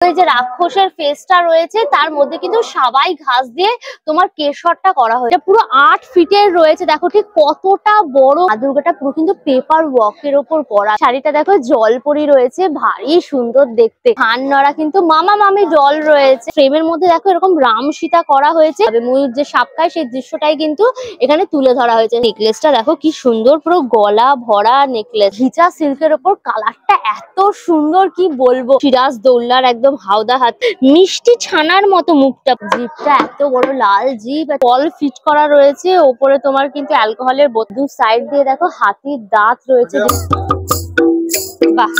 এই যে রাক্ষসের ফেসটা রয়েছে তার মধ্যে কিন্তু সাবাই ঘাস দিয়ে তোমার কেশরটা করা হয়েছে, পুরো 8 ফিটের রয়েছে। দেখো ঠিক কতটা বড়। মা দুর্গাটা পুরো কিন্তু পেপার ওয়ার্কের ওপর করা। শাড়িটা দেখো জলপরি রয়েছে, ভারী সুন্দর দেখতে। হান নড়া কিন্তু মামা মামি জল রয়েছে। ফ্রেমের মধ্যে দেখো এরকম রাম সীতা করা হয়েছে, ময়ূর যে সাপ খায় সেই দৃশ্যটাই কিন্তু এখানে তুলে ধরা হয়েছে। নেকলেসটা দেখো কি সুন্দর, পুরো গলা ভরা নেকলেস, ঘিচা সিল্কের ওপর। কালারটা এত সুন্দর কি বলবো। সিরাজ দৌল্লার একদম হাওদা হাত, মিষ্টি ছানার মতো মুখটা। জিভটা এত বড় লাল জিভ, কল ফিট করা রয়েছে। ওপরে তোমার কিন্তু অ্যালকোহলের বোতল। সাইড দিয়ে দেখো হাতির দাঁত রয়েছে। বাহ,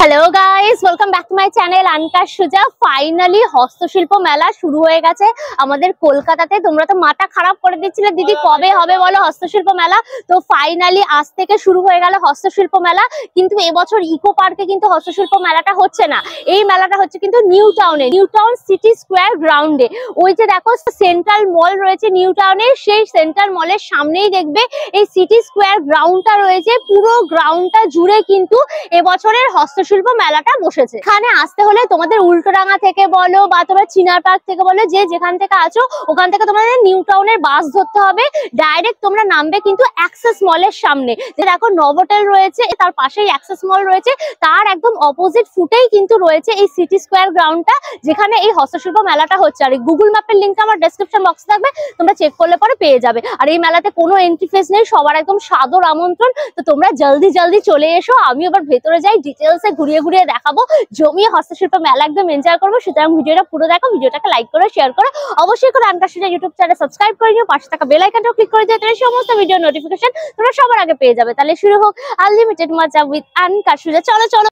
hello guys, welcome back to my channel আনকাশ সুজা। ফাইনালি হস্তশিল্প মেলা শুরু হয়ে গেছে আমাদের কলকাতাতে। তোমরা তো মাথা খারাপ করে দিচ্ছিলে দিদি কবে হবে বলো হস্তশিল্প মেলা। তো ফাইনালি আজ থেকে শুরু হয়ে গেল হস্তশিল্প মেলা। কিন্তু এবছর ইকো পার্কে কিন্তু হস্তশিল্প মেলাটা হচ্ছে না। এই মেলাটা হচ্ছে কিন্তু নিউ টাউনে, নিউ টাউন সিটি স্কোয়ার গ্রাউন্ডে। ওই যে দেখো সেন্ট্রাল মল রয়েছে নিউ টাউনে, সেই সেন্ট্রাল মলের সামনেই দেখবে এই সিটি স্কোয়ার গ্রাউন্ডটা রয়েছে। পুরো গ্রাউন্ডটা জুড়ে কিন্তু এবছরের হস্তশিল্প মেলাটা বসেছে। এখানে আসতে হলে তোমাদের উল্টোডাঙ্গা থেকে বলো বা তোমার চিনার পার্ক থেকে বলো, যে যেখান থেকে আছো ওখান থেকে তোমাদের নিউ টাউনের বাস ধরতে হবে। ডাইরেক্ট তোমরা নামবে কিন্তু অ্যাক্সেস মলের সামনে। যে দেখো নভোটেল রয়েছে, তার পাশেই অ্যাক্সেস মল রয়েছে, তার একদম অপোজিট ফুটেই কিন্তু রয়েছে এই সিটি স্কোয়ার গ্রাউন্ডটা, যেখানে এই হস্তশিল্প মেলাটা হচ্ছে। আর এই গুগল ম্যাপের লিঙ্কটা আমার ডেসক্রিপশন বক্সে থাকবে, তোমরা চেক করলে পরে পেয়ে যাবে। আর এই মেলাতে কোনো এন্ট্রি ফিস নেই, সবার একদম সাদর আমন্ত্রণ। তো তোমরা জলদি জলদি চলে এসো। আমি আবার ভেতরে যাই, ডিটেলসে ঘুরিয়ে ঘুরিয়ে দেখাবো, জমিয়ে হস্তশিল্প মেলা একদম এনজয় করবো। সুতরাং ভিডিওটা পুরো দেখো, ভিডিওটাকে লাইক করো, শেয়ার করো, অবশ্যই করে আনকাশ সুজা ইউটিউব চ্যানেল সাবস্ক্রাইব করে নিও, পাশে থাকা বেল আইকনটাও ক্লিক করে দিও, তাহলে সমস্ত ভিডিও নোটিফিকেশন তোমরা সবার আগে পেয়ে যাবে। তাহলে শুরু হোক আনলিমিটেড মজা উইথ আনকাশ সুজা। চলো চলো।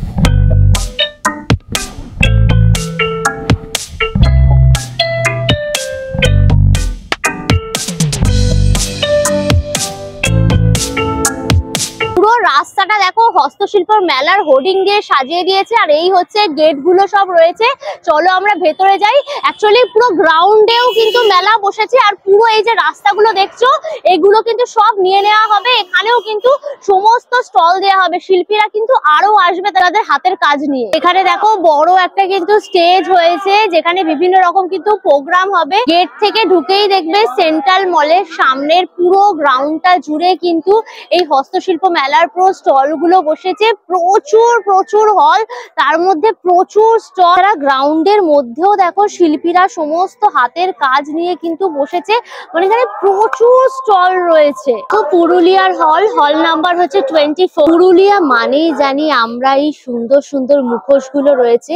রাস্তাটা দেখো হস্তশিল্প মেলার হোর্ডিং দিয়ে সাজিয়ে দিয়েছে। আর এই হচ্ছে গেট গুলো সব রয়েছে। চলো আমরা ভেতরে যাই। অ্যাকচুয়ালি পুরো গ্রাউন্ডেও কিন্তু মেলা বসেছে। আর পুরো এই যে রাস্তাগুলো দেখছো এগুলো কিন্তু সব নিয়ে নেওয়া হবে। এখানেও কিন্তু সমস্ত স্টল দেওয়া হবে। শিল্পীরা কিন্তু আরো আসবে তাদের হাতের কাজ নিয়ে। এখানে দেখো বড় একটা কিন্তু স্টেজ হয়েছে, যেখানে বিভিন্ন রকম কিন্তু প্রোগ্রাম হবে। গেট থেকে ঢুকেই দেখবে সেন্ট্রাল মলের সামনের পুরো গ্রাউন্ডটা জুড়ে কিন্তু এই হস্তশিল্প মেলার পুরো স্টল গুলো বসেছে। প্রচুর প্রচুর হল, তার মধ্যে প্রচুর স্টল। গ্রাউন্ডের মধ্যেও দেখো শিল্পীরা সমস্ত হাতের কাজ নিয়ে কিন্তু বসেছে। মানে এখানে প্রচুর স্টল রয়েছে। তো পুরুলিয়ার হল নাম্বার হচ্ছে 24। পুরুলিয়া মানেই জানি আমরা এই সুন্দর সুন্দর মুখোশ গুলো রয়েছে।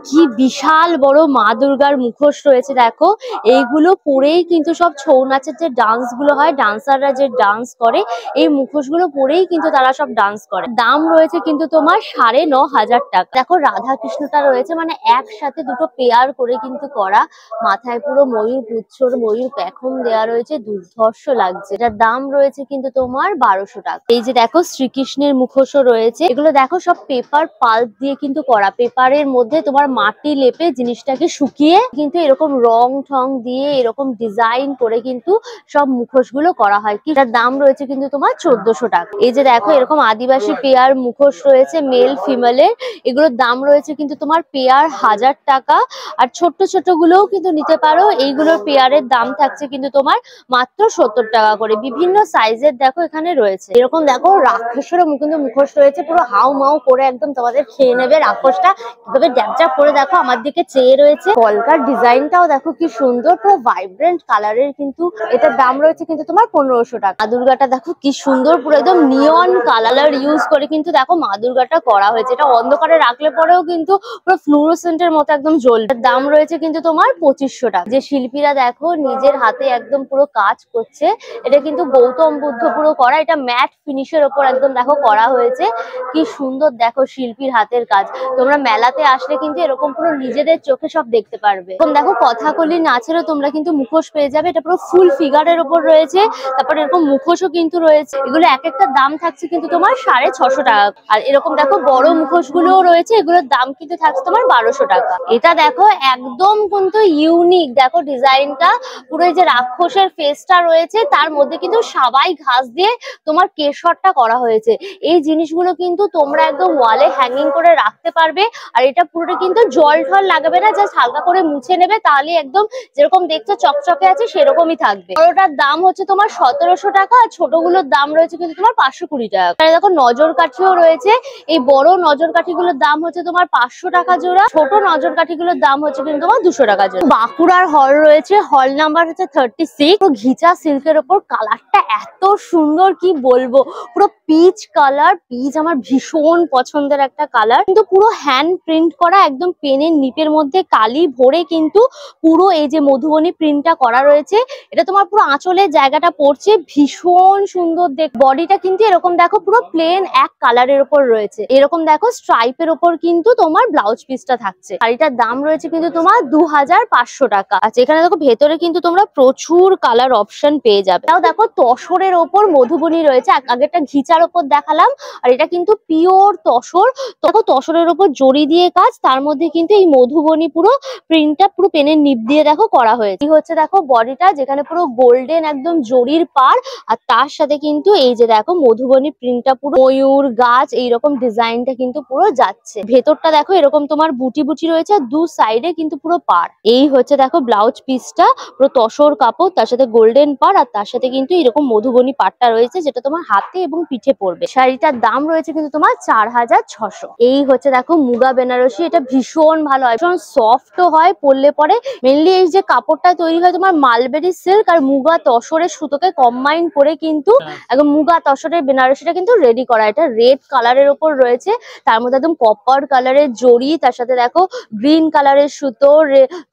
কি বিশাল বড় মা দুর্গার মুখোশ রয়েছে দেখো। এইগুলো পরেই কিন্তু সব ছৌ নাচের যে ডান্স গুলো হয়, ডান্সাররা যে ডান্স করে, এই মুখোশ গুলো পরেই কিন্তু তারা সব ডান্স করে। দাম রয়েছে কিন্তু তোমার 9,500 টাকা। দেখো রাধা কৃষ্ণটা রয়েছে, মানে একসাথে দুটো পেয়ার করে কিন্তু করা। মাথায় পুরো ময়ূর পুচ্ছর ময়ূর পেখম দেওয়া রয়েছে, দুর্ধর্ষ লাগছে। এটার দাম রয়েছে কিন্তু তোমার 1200 টাকা। এই যে দেখো শ্রীকৃষ্ণের মুখোশও রয়েছে। এগুলো দেখো সব পেপার পাল্প দিয়ে কিন্তু করা। পেপারের মধ্যে তোমার মাটি লেপে জিনিসটাকে শুকিয়ে কিন্তু এরকম রং ঠং দিয়ে এরকম ডিজাইন করে কিন্তু সব মুখোশ গুলো করা হয়। কি এটার দাম রয়েছে কিন্তু তোমার 1400 টাকা। এই যে দেখো এরকম আদিবাসী পেয়ার মুখোশ রয়েছে মেল ফিমেলের। এগুলোর দাম রয়েছে কিন্তু তোমার পেয়ার 1000 টাকা। আর ছোট্ট ছোট গুলোও কিন্তু নিতে পারো। এইগুলোর পেয়ারের দাম থাকছে কিন্তু তোমার মাত্র 70 টাকা করে। বিভিন্ন সাইজের দেখো এখানে রয়েছে। এরকম দেখো রাক্ষসেরও কিন্তু মুখোশ রয়েছে, পুরো হাউ মাউ করে একদম তোমাদের খেয়ে নেবে রাক্ষসটা। কিভাবে ড্যাপচাপ করে দেখো আমার দিকে চেয়ে রয়েছে। কলকার ডিজাইনটাও দেখো কি সুন্দর, পুরো ভাইব্রেন্ট কালারের কিন্তু। এটার দাম রয়েছে কিন্তু তোমার 1500 টাকা। মা দুর্গাটা দেখো কি সুন্দর, পুরো একদম নিয়ন কালার ইউজ করে কিন্তু দেখো মা দুর্গাটা করা হয়েছে। এটা অন্ধকারে রাখলে পরেও কিন্তু পুরো ফ্লুরোসেন্টের মতো একদম জ্বলবে। দাম রয়েছে কিন্তু তোমার 2500 টাকা। যে শিল্পীরা দেখো নিজের হাতে একদম পুরো কাজ করছে, এটা কিন্তু গৌতম বুদ্ধ পুরো করা। এটা ম্যাট ফিনিশের ওপর একদম দেখো করা হয়েছে। কি সুন্দর দেখো শিল্পীর হাতের কাজ। তোমরা মেলাতে আসলে কিন্তু এরকম পুরো নিজেদের চোখে সব দেখতে পারবে। এরকম দেখো কথাকলি নাচেরও তোমরা কিন্তু মুখোশ পেয়ে যাবে। এটা পুরো ফুল ফিগারের ওপর রয়েছে। তারপর এরকম মুখোশও কিন্তু রয়েছে। এগুলো এক একটা দাম থাকছে কিন্তু তোমার 650 টাকা টাকা। আর এরকম দেখো বড় মুখোশ গুলোও রয়েছে, এগুলোর দাম কিন্তু থাকছে তোমার 1200 টাকা। এটা দেখো একদম কিন্তু ইউনিক, দেখো ডিজাইনটা পুরো এই যে রাক্ষসের ফেসটা রয়েছে, তার মধ্যে কিন্তু সাবাই ঘাস দিয়ে তোমার কেশরটা করা হয়েছে। এই জিনিসগুলো কিন্তু তোমরা একদম ওয়ালে হ্যাঙ্গিং করে রাখতে পারবে। আর এটা পুরোটা কিন্তু জল ঠল লাগবে না, জাস্ট হালকা করে মুছে নেবে, তাহলে একদম যেরকম দেখছো চকচকে আছে সেরকমই থাকবে। বড়টার দাম হচ্ছে তোমার 1700 টাকা, আর ছোটগুলোর দাম রয়েছে কিন্তু তোমার 520 টাকা। দেখো নজর কাঠিও রয়েছে, এই বড় নজর কাঠিগুলোর দাম হচ্ছে তোমার 500 টাকা জোড়া, ছোট নজর কাঠিগুলোর দাম হচ্ছে কিন্তু তোমার 200 টাকা জোড়া। বাঁকুড়ার হল রয়েছে, হল নাম্বার হচ্ছে 36। পুরো ঘিচা সিল্কের ওপর, কালারটা এত সুন্দর কি বলবো, পুরো পিচ কালার। পিচ আমার ভীষণ পছন্দের একটা কালার, কিন্তু পুরো হ্যান্ড প্রিন্ট করা, একদম পেনের নিপের মধ্যে কালি ভরে কিন্তু পুরো এই যে মধুবনী প্রিন্টটা করা রয়েছে। এটা তোমার পুরো আঁচলের জায়গাটা পড়ছে, ভীষণ সুন্দর দেখ। বডিটা কিন্তু এরকম দেখো পুরো প্লেন এক কালারের উপর রয়েছে, এরকম দেখো স্ট্রাইপের উপর কিন্তু তোমার ব্লাউজ পিসটা থাকছে। শাড়িটার দাম রয়েছে কিন্তু তোমার 2500 টাকা। আচ্ছা, এখানে দেখো ভেতরে কিন্তু তোমরা প্রচুর কালার অপশন পেয়ে যাবে। তাও দেখো তসরের ওপর মধুবনী রয়েছে, আগেরটা ঘিচার ওপর দেখালাম, আর এটা কিন্তু পিওর তসর। দেখো তসরের ওপর জড়ি দিয়ে কাজ, তার মধ্যে কিন্তু এই মধুবনী পুরো প্রিন্টটা পুরো পেনের নিপ দিয়ে দেখো করা হয়েছে। এই হচ্ছে দেখো বডিটা, যেখানে পুরো গোল্ডেন একদম জরির পার, আর তার সাথে কিন্তু এই যে দেখো মধুবনী প্রিন্টটা পুরো ময়ূর গাছ এইরকম ডিজাইনটা কিন্তু পুরো যাচ্ছে। ভেতরটা দেখো এরকম তোমার বুটি বুটি রয়েছে, আর দু সাইডে কিন্তু পুরো পার। এই হচ্ছে দেখো ব্লাউজ পিসটা, পুরো তসর কাপড়, তার সাথে গোল্ডেন পার, আর তার সাথে কিন্তু এরকম মধুবনী পাটটা রয়েছে, যেটা তোমার হাতে এবং পিঠে পড়বে। শাড়িটার দাম রয়েছে কিন্তু তোমার 4600। এই হচ্ছে দেখো মুগা বেনারসি, এটা ভীষণ ভালো হয়, ভীষণ সফটও হয় পরলে পরে। মেনলি এই যে কাপড়টা তৈরি হয় তোমার মালবেরি সিল্ক আর মুগা তসরের সুতোকে কম্বাইন করে কিন্তু একদম মুগা তসরের বেনারসিটা কিন্তু রেডি করা। এটা রেড কালারের ওপর রয়েছে, তার মধ্যে একদম কপার কালারের জড়ি, তার সাথে দেখো গ্রিন কালারের সুতো,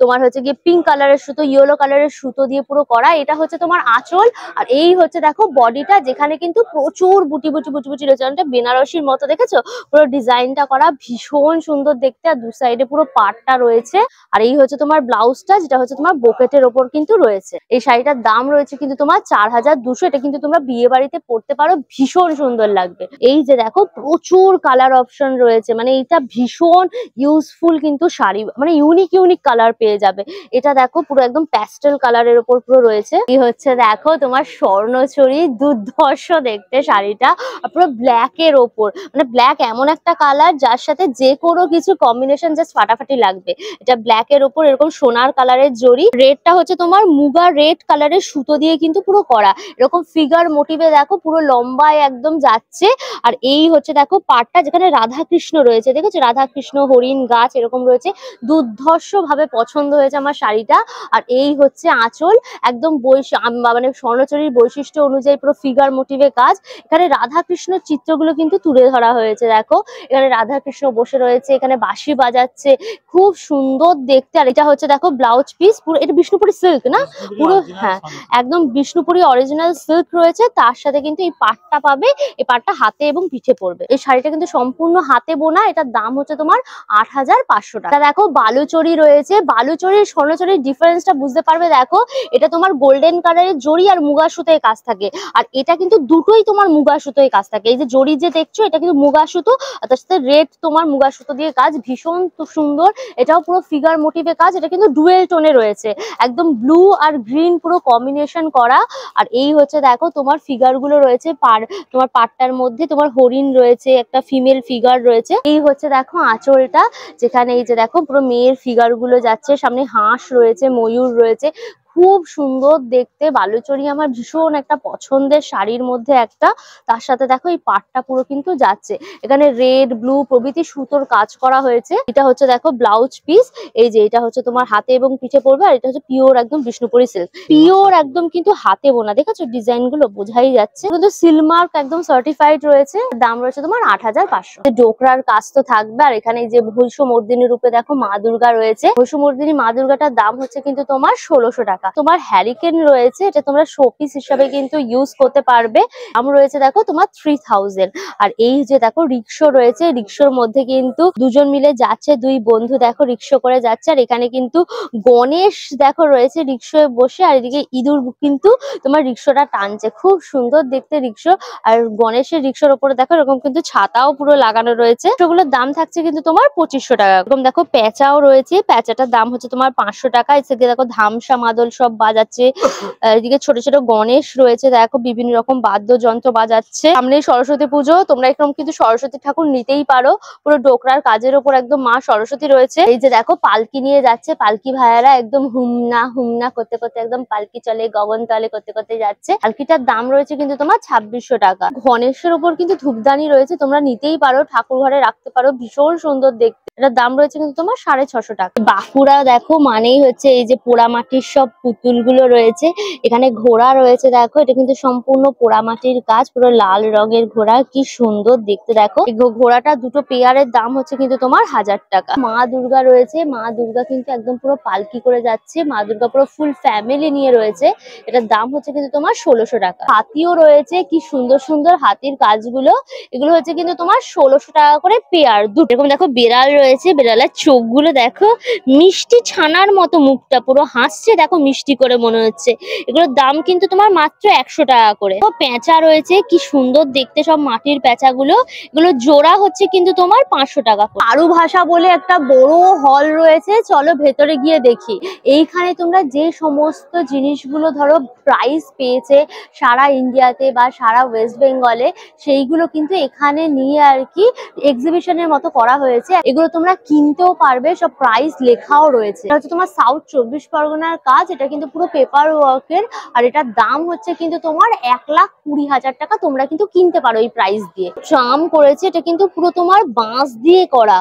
তোমার হচ্ছে গিয়ে পিঙ্ক কালারের সুতো, ইয়েলো কালারের সুতো দিয়ে পুরো করা। এটা হচ্ছে তোমার আঁচল, আর এই হচ্ছে দেখো বডিটা, যেখানে কিন্তু প্রচুর বুটি বুটি বুটি বুটি রয়েছে, অনেকটা বেনারসির মতো, দেখেছো পুরো ডিজাইনটা করা, ভীষণ সুন্দর দেখতে। আর দু সাইডে পুরো পাটটা রয়েছে। আর এই হচ্ছে তোমার ব্লাউজটা, যেটা হচ্ছে তোমার বোকেটের ওপর কিন্তু রয়েছে। এই শাড়িটার দাম রয়েছে কিন্তু তোমার 4200। এটা কিন্তু তোমরা বিয়ে বাড়িতে পরতে পারো, ভীষণ সুন্দর লাগবে। এই যে দেখো প্রচুর কালার অপশন রয়েছে, মানে এটা ভীষণ ইউজফুল কিন্তু শাড়ি, মানে ইউনিক ইউনিক কালার পেয়ে যাবে। এটা দেখো পুরো একদম প্যাস্টেল কালারের ওপর পুরো রয়েছে। এই হচ্ছে দেখো তোমার স্বর্ণচুরি, দুর্ধর্ষ দেখতে শাড়িটা, পুরো ব্ল্যাক এর ওপর, মানে ব্ল্যাক এমন একটা কালার যার সাথে যে কোনো কিছু কম্বিনেশন জাস্ট ফাটাফাটি লাগবে। এটা ব্ল্যাক এর ওপর এরকম সোনার কালারের জড়ি, রেডটা হচ্ছে তোমার মুগা রেড কালারের সুতো দিয়ে কিন্তু পুরো করা, এরকম ফিগার মোটিভে দেখো পুরো লম্বায় একদম যাচ্ছে। আর এই হচ্ছে দেখো পাটটা, যেখানে রাধা কৃষ্ণ রয়েছে, দেখেছো রাধা কৃষ্ণ হরিণ গাছ এরকম রয়েছে, দুর্ধর্ষ ভাবে পছন্দ হয়েছে আমার শাড়িটা। আর এই হচ্ছে আঁচল, একদম মানে স্বর্ণচুরির বৈশিষ্ট্য অনুযায়ী পুরো ফিগার মোটিভে কাজ। এখানে রাধা কৃষ্ণের চিত্রগুলো কিন্তু তুলে ধরা হয়েছে, দেখো এখানে রাধা কৃষ্ণ বসে রয়েছে, এখানে বাঁশি বাজাচ্ছে, খুব সুন্দর দেখতে। আর এটা হচ্ছে দেখো ব্লাউজ পিস, পুরো এটা বিষ্ণুপুরি সিল্ক না পুরো, হ্যাঁ একদম বিষ্ণুপুরি অরিজিনাল সিল্ক রয়েছে, তার সাথে কিন্তু এই পাটটা পাবে, এই পাটটা হাতে এবং পিঠে পড়বে। এই শাড়িটা কিন্তু সম্পূর্ণ হাতে বোনা, এটার দাম হচ্ছে তোমার 8500 টাকা। দেখো বালুচরি রয়েছে, বালুচরির স্বর্ণচুরির ডিফারেন্সটা বুঝতে পারবে। দেখো এটা তোমার গোল্ডেন কালারের জড়ি আর মুগা সুতোয় কাজ থাকে, আর এটা কিন্তু দুটোই তোমার মুগা সুতোয় কাজ থাকে। এই যে জড়ি যে দেখছো এটা কিন্তু মুগা সুতো, আর তার সাথে রেড তোমার মুগা সুতো দিয়ে কাজ, ভীষণ সুন্দর। এটাও পুরো ফিগার মোটিভে কাজ, এটা কিন্তু ডুয়েল টোনে রয়েছে, একদম ব্লু আর গ্রিন পুরো কম্বিনেশন করা। আর এই হচ্ছে দেখো তোমার ফিগার গুলো রয়েছে, তোমার পাটটার মধ্যে তোমার হরিণ রয়েছে, একটা ফিমেল ফিগার রয়েছে। এই হচ্ছে দেখো আঁচলটা, যেখানে এই যে দেখো পুরো মেয়ের ফিগার গুলো যাচ্ছে, সামনে হাঁস রয়েছে, ময়ূর রয়েছে, খুব সুন্দর দেখতে। বালুচরি আমার ভীষণ একটা পছন্দের শাড়ির মধ্যে একটা, তার সাথে দেখো এই পাটটা পুরো কিন্তু যাচ্ছে, এখানে রেড ব্লু প্রভৃতি সুতোর কাজ করা হয়েছে। এটা হচ্ছে দেখো ব্লাউজ পিস, এই যে এটা হচ্ছে তোমার হাতে এবং পিঠে পড়বে, আর এটা হচ্ছে পিওর একদম বিষ্ণুপুরি সিল্ক, পিওর একদম কিন্তু হাতে বোনা, দেখেছো ডিজাইন গুলো বোঝাই যাচ্ছে, কিন্তু সিলমার্ক একদম সার্টিফাইড রয়েছে। দাম রয়েছে তোমার 8500। ডোকরার কাজ তো থাকবে, আর এখানে যে ভৈষ্যমর্দিনী রূপে দেখো মা দুর্গা রয়েছে, ভৈষ্যমর্দিনী মা দুর্গাটার দাম হচ্ছে কিন্তু তোমার 1600 টাকা। টাকা। তোমার হ্যারিকেন রয়েছে, এটা তোমরা শোপিস হিসাবে কিন্তু ইউজ করতে পারবে। দাম রয়েছে দেখো তোমার 3000। আর এই যে দেখো রিক্সা রয়েছে, রিক্সার মধ্যে কিন্তু দুজন মিলে যাচ্ছে, দুই বন্ধু দেখো রিক্সা করে যাচ্ছে। আর এখানে কিন্তু গণেশ দেখো রয়েছে রিক্সায় বসে, আর এদিকে ইঁদুর কিন্তু তোমার রিক্সাটা টানছে। খুব সুন্দর দেখতে রিক্সা। আর গণেশের রিক্সার উপরে দেখো এরকম কিন্তু ছাতাও পুরো লাগানো রয়েছে। সেগুলোর দাম থাকছে কিন্তু তোমার 2500 টাকা। এরকম দেখো পেঁচাও রয়েছে, পেঁচাটার দাম হচ্ছে তোমার 500 টাকা। এদিকে দেখো ধামসা মাদল সব বাজাচ্ছে। এদিকে ছোট ছোট গণেশ রয়েছে, দেখো বিভিন্ন রকম বাদ্যযন্ত্র বাজাচ্ছে। সামনে সরস্বতী পুজো, তোমরা এরকম কিন্তু সরস্বতী ঠাকুর নিতেই পারো। পুরো ডোকরার কাজের ওপর একদম মা সরস্বতী রয়েছে। এই যে দেখো পালকি নিয়ে যাচ্ছে, পালকি ভাইয়ারা একদম হুমনা হুমনা করতে করতে একদম পালকি চলে গগন তলে করতে করতে যাচ্ছে। পালকিটার দাম রয়েছে কিন্তু তোমার 2600 টাকা। গণেশের উপর কিন্তু ধূপদানি রয়েছে, তোমরা নিতেই পারো, ঠাকুর ঘরে রাখতে পারো, ভীষণ সুন্দর দেখতে। এটার দাম রয়েছে কিন্তু তোমার 650 টাকা। বাঁকুড়া দেখো মানেই হচ্ছে এই যে পোড়ামাটির সব পুতুল গুলো রয়েছে। এখানে ঘোড়া রয়েছে দেখো, এটা কিন্তু সম্পূর্ণ পোড়ামাটির কাজ, পুরো লাল রঙের ঘোড়া, কি সুন্দর দেখতে দেখো। এই ঘোড়াটা দুটো পেয়ারের দাম হচ্ছে কিন্তু তোমার 1000 টাকা। মা দুর্গা রয়েছে, মা দুর্গা কিন্তু একদম পুরো পালকি করে যাচ্ছে। মা দুর্গা পুরো ফুল ফ্যামিলি নিয়ে রয়েছে, এটার দাম হচ্ছে কিন্তু তোমার 1600 টাকা। হাতিও রয়েছে, কি সুন্দর সুন্দর হাতির কাজগুলো, এগুলো হচ্ছে কিন্তু তোমার 1600 টাকা করে পেয়ার দুটো। এরকম দেখো বেড়াল রয়েছে, বেড়ালের চোখগুলো দেখো মিষ্টি ছানার মতো, মুখটা পুরো হাসছে দেখো মিষ্টি করে মনে হচ্ছে। এগুলোর দাম কিন্তু তোমার মাত্র 100 টাকা করে। পেঁচা রয়েছে, কি সুন্দর দেখতে সব মাটির পেঁচাগুলো, এগুলো জোড়া হচ্ছে কিন্তু তোমার 500 টাকা। চারু ভাষা বলে একটা বড় হল রয়েছে, চলো ভেতরে গিয়ে দেখি। এইখানে তোমরা যে সমস্ত জিনিসগুলো ধরো প্রাইজ পেয়েছে সারা ইন্ডিয়াতে বা সারা ওয়েস্ট বেঙ্গলে, সেইগুলো কিন্তু এখানে নিয়ে আর কি এক্সিবিশনের মতো করা হয়েছে। এগুলো তোমরা কিনতেও পারবে, সব প্রাইস লেখাও রয়েছে। এটা হচ্ছে তোমার সাউথ 24 পরগনার কাজ, এটা কিন্তু পুরো পেপার ওয়ার্কের। আর এটার দাম হচ্ছে কিন্তু তোমার 1,20,000 টাকা। তোমরা কিন্তু কিনতে পারো এই প্রাইস দিয়ে। ট্রাম করেছে, এটা কিন্তু পুরো তোমার বাঁশ দিয়ে করা,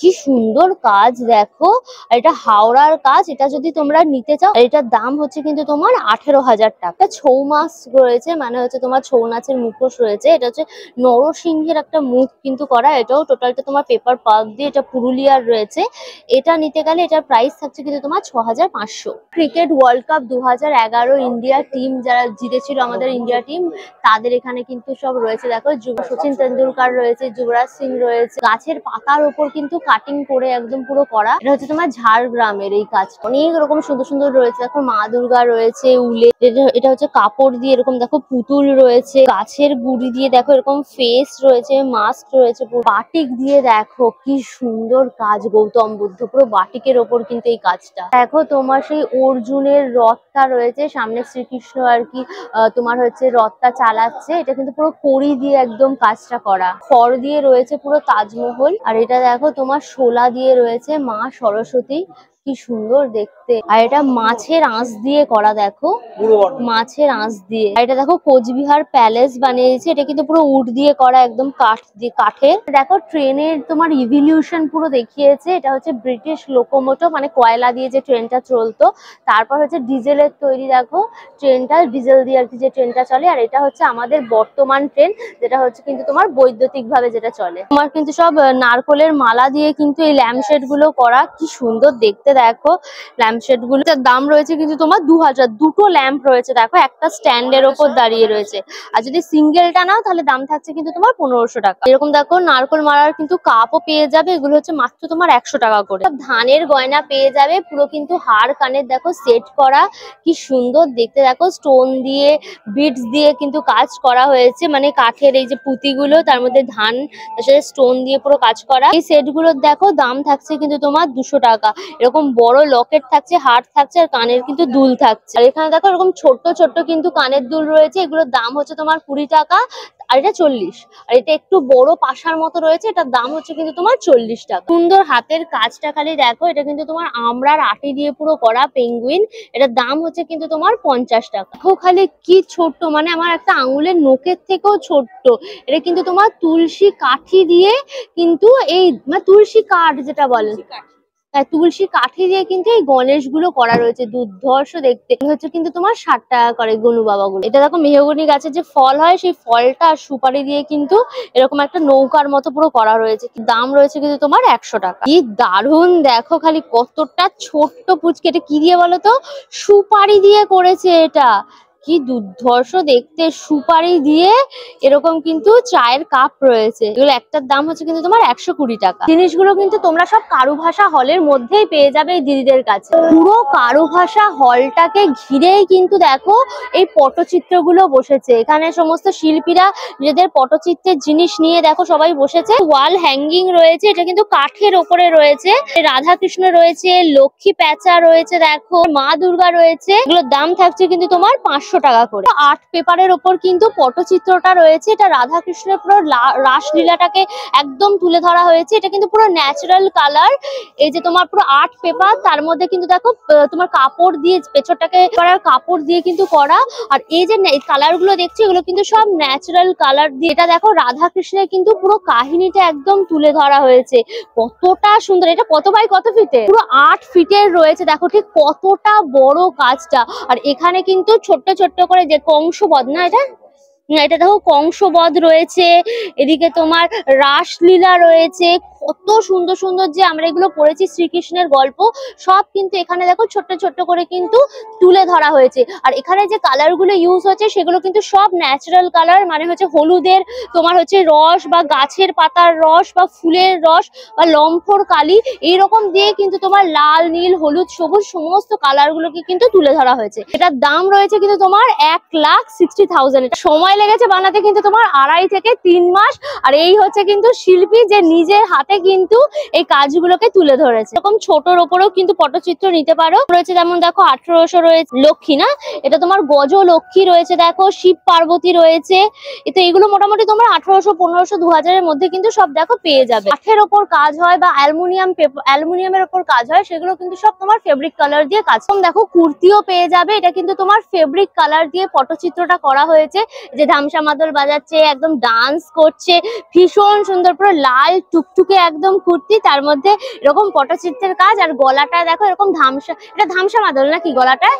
কি সুন্দর কাজ দেখো। আর এটা হাওড়ার কাজ, এটা যদি তোমরা নিতে চাও এটার দাম হচ্ছে কিন্তু তোমার 18,000 টাকা। ছৌ মাছ রয়েছে, মানে হচ্ছে তোমার ছৌ নাচের মুখোশ রয়েছে। এটা হচ্ছে নরসিংহের একটা মুখ কিন্তু করা, এটাও টোটালটা তোমার পেপার পাল্প দিয়ে, এটা পুরুলিয়ার রয়েছে। এটা নিতে গেলে এটার প্রাইস থাকছে কিন্তু তোমার 6500। Cricket world cup 2011 India team যারা জিতেছিল, আমাদের ইন্ডিয়া টিম, তাদের এখানে কিন্তু সব রয়েছে দেখো। সচিন তেন্ডুলকার রয়েছে, যুবরাজ সিং রয়েছে। গাছের পাতার উপর কিন্তু কাটিং করে একদম পুরো করা। এটা হচ্ছে তোমার ঝাড়গ্রামের এই কাজ, অনেক রকম সুন্দর সুন্দর রয়েছে দেখো। মা দুর্গা রয়েছে উলে, এটা হচ্ছে কাপড় দিয়ে এরকম দেখো পুতুল রয়েছে। গাছের গুড়ি দিয়ে দেখো এরকম ফেস রয়েছে, মাস্ক রয়েছে। বাটিক দিয়ে দেখো কি সুন্দর কাজ, গৌতম বুদ্ধ পুরো বাটিকের ওপর কিন্তু এই কাজটা দেখো। তোমার সেই অর্জুনের রথটা রয়েছে, সামনে শ্রীকৃষ্ণ আর কি তোমার হচ্ছে রথটা চালাচ্ছে। এটা কিন্তু পুরো কড়ি দিয়ে একদম কাজটা করা, খড় দিয়ে রয়েছে পুরো তাজমহল। আর এটা দেখো তোমার শোলা দিয়ে রয়েছে মা সরস্বতী, কি সুন্দর দেখতে। আর এটা মাছের আঁশ দিয়ে করা দেখো, মাছের আঁশ দিয়ে। আর এটা দেখো কোচবিহার প্যালেস বানিয়েছে, এটা কিন্তু পুরো উড দিয়ে করা, একদম কাঠ দিয়ে, কাঠের। দেখো ট্রেনের তোমার ইভলিউশন পুরো দেখিয়েছে। এটা হচ্ছে ব্রিটিশ লোকোমোটিভ, মানে কয়লা দিয়ে যে ট্রেনটা চলতো, তারপর হচ্ছে ডিজেলের তৈরি দেখো ট্রেনটা, ডিজেল দিয়ে আর কি যে ট্রেনটা চলে। আর এটা হচ্ছে আমাদের বর্তমান ট্রেন, যেটা হচ্ছে কিন্তু তোমার বৈদ্যুতিক ভাবে যেটা চলে। তোমার কিন্তু সব নারকোলের মালা দিয়ে কিন্তু এই ল্যাম্পশেড গুলো করা, কি সুন্দর দেখতে দেখো ল্যাম্পশেড গুলো। দাম রয়েছে কিন্তু তোমার 2000। দুটো ল্যাম্প রয়েছে দেখো, একটা স্ট্যান্ডের ওপর দাঁড়িয়ে রয়েছে। আর যদি সিঙ্গেলটা নাও তাহলে দাম থাকছে কিন্তু তোমার 1500 টাকা। এরকম দেখো নারকোল মালার কিন্তু কাপও পেয়ে যাবে, এগুলো হচ্ছে মাত্র তোমার 100 টাকা করে। ধানের গয়না পেয়ে যাবে, পুরো কিন্তু হাড় কানের দেখো সেট করা, কি সুন্দর দেখতে দেখো। স্টোন দিয়ে বিডস দিয়ে কিন্তু কাজ করা হয়েছে, মানে কাঠের এই যে পুঁতিগুলো, তার মধ্যে ধান, তার সাথে স্টোন দিয়ে পুরো কাজ করা। এই সেট গুলোর দেখো দাম থাকছে কিন্তু তোমার 200 টাকা। এরকম বড় লকেট থাকছে, হার থাকছে, আর কানের কিন্তু দুল থাকছে। আর এখানে দেখো এরকম ছোট্ট ছোট্ট কিন্তু কানের দুল রয়েছে, এগুলোর দাম হচ্ছে তোমার 20 টাকা। আর এটা 40। আর এটা একটু বড় পাশার মতো রয়েছে, এটার দাম হচ্ছে কিন্তু তোমার 40 টাকা। সুন্দর হাতের কাজটা খালি দেখো, এটা কিন্তু তোমার আমরার আটি দিয়ে পুরো করা পেঙ্গুইন, এটার দাম হচ্ছে কিন্তু তোমার 50 টাকা। দেখো খালি কি ছোট্ট, মানে আমার একটা আঙুলের নখের থেকেও ছোট্ট। এটা কিন্তু তোমার তুলসী কাঠি দিয়ে কিন্তু এই, মানে তুলসী কাঠ যেটা বলে, তুলসী কাঠি দিয়ে কিন্তু এই গণেশ গুলো করা রয়েছে, দুর্ধর্ষ দেখতে। হচ্ছে কিন্তু তোমার 60 টাকা করে গনু বাবা গুলো। এটা দেখো মেহগনি গাছের যে ফল হয় সেই ফলটা আর সুপারি দিয়ে কিন্তু এরকম একটা নৌকার মতো পুরো করা রয়েছে। দাম রয়েছে কিন্তু তোমার 100 টাকা। কি দারুণ দেখো, খালি কতটা ছোট্ট পুচকে। এটা কি দিয়ে বলো তো? সুপারি দিয়ে করেছে এটা। কি দুর্ধর্ষ দেখতে, সুপারি দিয়ে এরকম কিন্তু চায়ের কাপ রয়েছে। এগুলো একটার দাম হচ্ছে কিন্তু তোমার 120 টাকা। জিনিসগুলো কিন্তু তোমরা সব কারুভাষা হলের মধ্যেই পেয়ে যাবে এই দিদিদের কাছে। পুরো কারুভাষা হলটাকে ঘিরেই কিন্তু দেখো এই পটচিত্রগুলো বসেছে। এখানে সমস্ত শিল্পীরা নিজেদের পটচিত্রের জিনিস নিয়ে দেখো সবাই বসেছে। ওয়াল হ্যাঙ্গিং রয়েছে, এটা কিন্তু কাঠের ওপরে রয়েছে। রাধা কৃষ্ণ রয়েছে, লক্ষ্মী প্যাঁচা রয়েছে, দেখো মা দুর্গা রয়েছে। এগুলোর দাম থাকছে কিন্তু তোমার 500 টাকা করে। আর্ট পেপারের ওপর কিন্তু পটচিত্রটা রয়েছে। এটা রাধা কৃষ্ণের পুরো রাসলীলাটাকে একদম তুলে ধরা হয়েছে। এটা কিন্তু পুরো ন্যাচারাল কালার। এই যে তোমার পুরো আর্ট পেপার, তার মধ্যে কিন্তু দেখো তোমার কাপড় দিয়ে পেছনটাকে করার কাপড় দিয়ে কিন্তু করা। আর এই যে কালার গুলো দেখছি এগুলো কিন্তু সব ন্যাচারাল কালার দিয়ে। এটা দেখো রাধা কৃষ্ণের কিন্তু পুরো কাহিনীটা একদম তুলে ধরা হয়েছে। কতটা সুন্দর। এটা কত বাই কত ফিটে? পুরো 8 ফিটের রয়েছে। দেখো ঠিক কতটা বড় কাজটা। আর এখানে কিন্তু ছোট্ট ছোট্ট করে যে কংসবধ না, এটা দেখো কংসবধ রয়েছে। এদিকে তোমার রাসলীলা রয়েছে। কত সুন্দর সুন্দর যে আমরা এগুলো পড়েছি শ্রীকৃষ্ণের গল্প, সব কিন্তু এখানে দেখো ছোট্ট ছোট্ট করে কিন্তু তুলে ধরা হয়েছে। আর এখানে যে কালার গুলো ইউজ হচ্ছে সেগুলো কিন্তু সব ন্যাচারাল কালার। মানে হচ্ছে হলুদের তোমার হচ্ছে রস, বা গাছের পাতার রস, বা ফুলের রস, বা লম্ফর কালি, এইরকম দিয়ে কিন্তু তোমার লাল, নীল, হলুদ, সবুজ সমস্ত কালার গুলোকে কিন্তু তুলে ধরা হয়েছে। এটার দাম রয়েছে কিন্তু তোমার 1,60,000। এটা সময় লেগেছে বানাতে কিন্তু তোমার 2.5 থেকে 3 মাস। আর এই হচ্ছে কিন্তু শিল্পী যে নিজের হাতে কিন্তু এই কাজগুলোকে তুলে ধরেছে। এরকম ছোটর ওপরেও কিন্তু পটচিত্র নিতে পারো। রয়েছে যেমন দেখো 1800 রয়েছে লক্ষ্মী, না এটা তোমার গজ লক্ষ্মী রয়েছে, দেখো শিব পার্বতী রয়েছে। তো এগুলো মোটামুটি তোমার 1800, 1500, 2000 এর মধ্যে কিন্তু সব দেখো পেয়ে যাবে। কাঠের ওপর কাজ হয় বা অ্যালুমিনিয়ামের ওপর কাজ হয়, সেগুলো কিন্তু সব তোমার ফেব্রিক কালার দিয়ে কাজ। দেখো কুর্তিও পেয়ে যাবে। এটা কিন্তু তোমার ফেব্রিক কালার দিয়ে পটচিত্রটা করা হয়েছে। যে ধামসা মাদল বাজাচ্ছে, একদম ডান্স করছে, ভীষণ সুন্দর, পুরো লাল টুকটুকে একদম কুর্তি, তার মধ্যে এরকম পটচিত্রের কাজ। আর গলাটা দেখো এরকম ধামসা, এটা ধামসা মাদল নাকি গলাটা?